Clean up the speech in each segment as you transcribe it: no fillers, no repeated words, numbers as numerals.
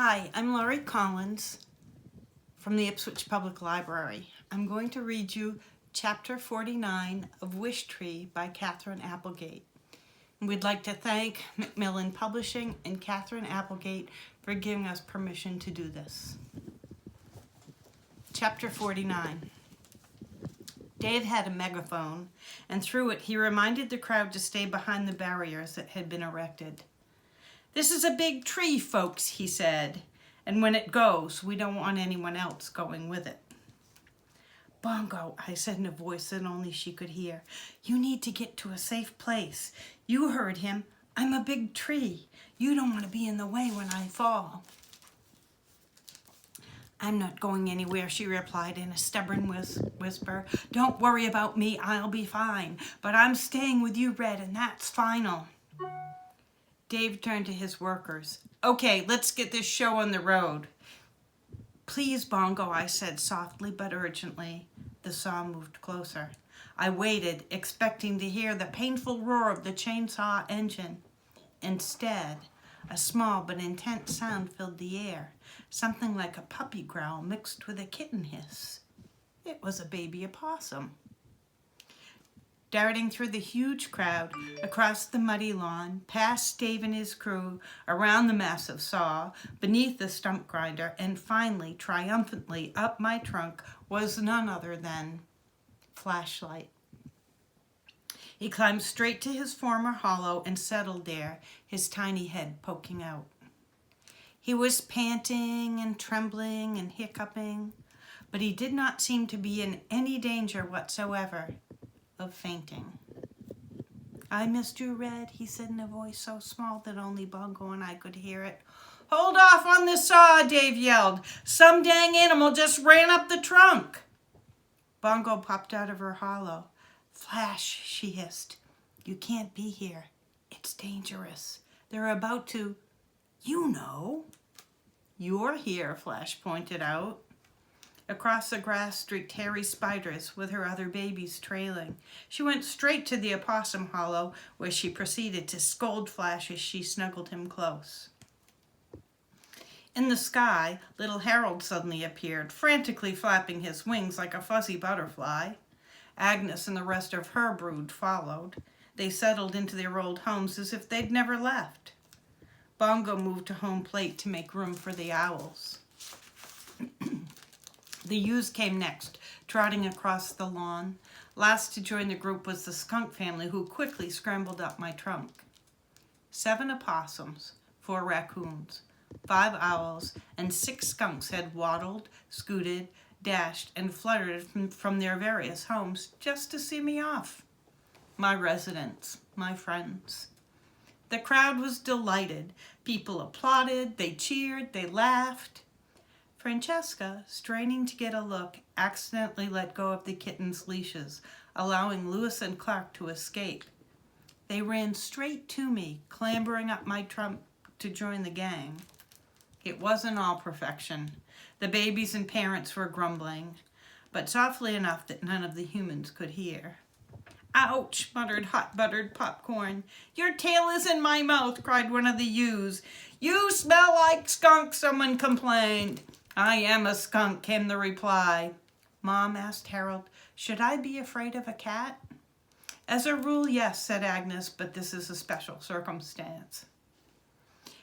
Hi, I'm Laurie Collins from the Ipswich Public Library. I'm going to read you Chapter 49 of Wishtree by Catherine Applegate. We'd like to thank Macmillan Publishing and Catherine Applegate for giving us permission to do this. Chapter 49. Dave had a megaphone, and through it he reminded the crowd to stay behind the barriers that had been erected. "This is a big tree, folks," he said, "and when it goes, we don't want anyone else going with it." "Bongo," I said in a voice that only she could hear, "you need to get to a safe place. You heard him. I'm a big tree. You don't want to be in the way when I fall." "I'm not going anywhere," she replied in a stubborn whisper. "Don't worry about me. I'll be fine. But I'm staying with you, Red, and that's final." Dave turned to his workers. "Okay, let's get this show on the road." "Please, Bongo," I said softly but urgently. The saw moved closer. I waited, expecting to hear the painful roar of the chainsaw engine. Instead, a small but intense sound filled the air, something like a puppy growl mixed with a kitten hiss. It was a baby opossum. Darting through the huge crowd, across the muddy lawn, past Dave and his crew, around the massive saw, beneath the stump grinder, and finally, triumphantly, up my trunk was none other than Flashlight. He climbed straight to his former hollow and settled there, his tiny head poking out. He was panting and trembling and hiccuping, but he did not seem to be in any danger whatsoever of fainting. "I missed you, Red," he said in a voice so small that only Bongo and I could hear it. "Hold off on the saw," Dave yelled. "Some dang animal just ran up the trunk." Bongo popped out of her hollow. "Flash," she hissed, "you can't be here. It's dangerous. They're about to, you know." "You're here," Flash pointed out. Across the grass streaked hairy spiders with her other babies trailing. She went straight to the opossum hollow, where she proceeded to scold Flash as she snuggled him close. In the sky, little Harold suddenly appeared, frantically flapping his wings like a fuzzy butterfly. Agnes and the rest of her brood followed. They settled into their old homes as if they'd never left. Bongo moved to home plate to make room for the owls. The ewes came next, trotting across the lawn. Last to join the group was the skunk family, who quickly scrambled up my trunk. 7 opossums, 4 raccoons, 5 owls, and 6 skunks had waddled, scooted, dashed, and fluttered from their various homes just to see me off. My residents, my friends. The crowd was delighted. People applauded, they cheered, they laughed. Francesca, straining to get a look, accidentally let go of the kitten's leashes, allowing Lewis and Clark to escape. They ran straight to me, clambering up my trunk to join the gang. It wasn't all perfection. The babies and parents were grumbling, but softly enough that none of the humans could hear. "Ouch," muttered Hot Buttered Popcorn. "Your tail is in my mouth," cried one of the ewes. "You smell like skunk," someone complained. "I am a skunk," came the reply. "Mom," asked Harold, "should I be afraid of a cat?" "As a rule, yes," said Agnes, "but this is a special circumstance."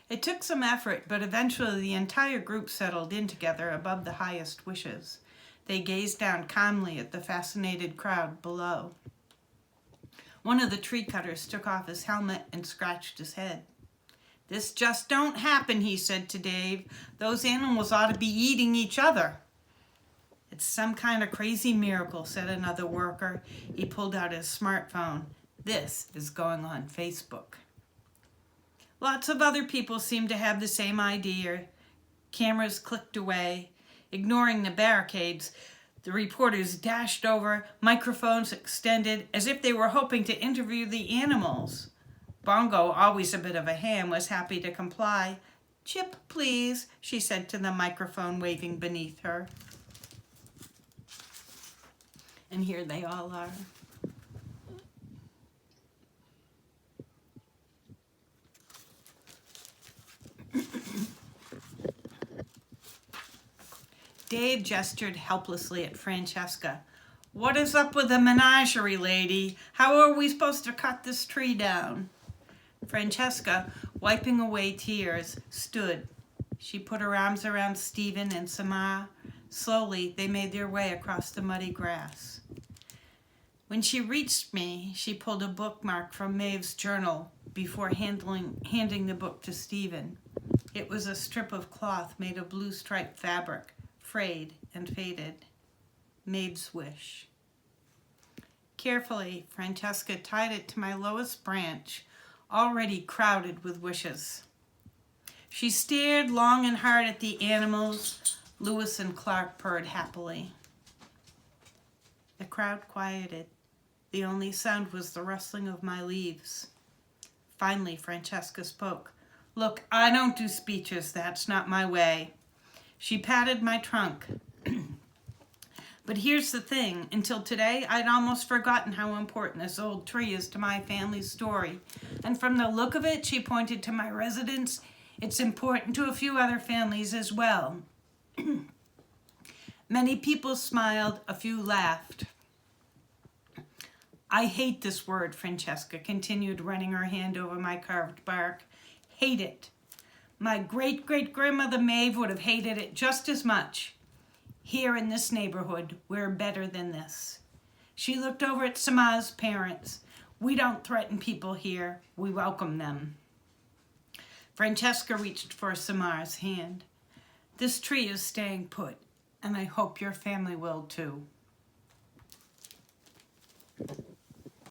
It took some effort, but eventually the entire group settled in together above the highest wishes. They gazed down calmly at the fascinated crowd below. One of the tree cutters took off his helmet and scratched his head. "This just don't happen," he said to Dave. "Those animals ought to be eating each other." "It's some kind of crazy miracle," said another worker. He pulled out his smartphone. "This is going on Facebook." Lots of other people seemed to have the same idea. Cameras clicked away. Ignoring the barricades, the reporters dashed over, microphones extended, as if they were hoping to interview the animals. Bongo, always a bit of a ham, was happy to comply. "Chip, please," she said to the microphone waving beneath her. And here they all are. Dave gestured helplessly at Francesca. What is up with the menagerie, lady? How are we supposed to cut this tree down? Francesca, wiping away tears, stood. She put her arms around Stephen and Samara. Slowly, they made their way across the muddy grass. When she reached me, she pulled a bookmark from Maeve's journal before handing the book to Stephen. It was a strip of cloth made of blue striped fabric, frayed and faded. Maeve's wish. Carefully, Francesca tied it to my lowest branch, already crowded with wishes. She stared long and hard at the animals. Lewis and Clark purred happily. The crowd quieted. The only sound was the rustling of my leaves. Finally, Francesca spoke. Look, I don't do speeches. That's not my way. She patted my trunk. But here's the thing. Until today, I'd almost forgotten how important this old tree is to my family's story. And from the look of it, she pointed to my residence, it's important to a few other families as well. Many people smiled, a few laughed. I hate this word, Francesca continued, running her hand over my carved bark. Hate it. My great-great-grandmother Maeve would have hated it just as much. Here in this neighborhood, we're better than this. She looked over at Samara's parents. We don't threaten people here. We welcome them. Francesca reached for Samara's hand. This tree is staying put, and I hope your family will too.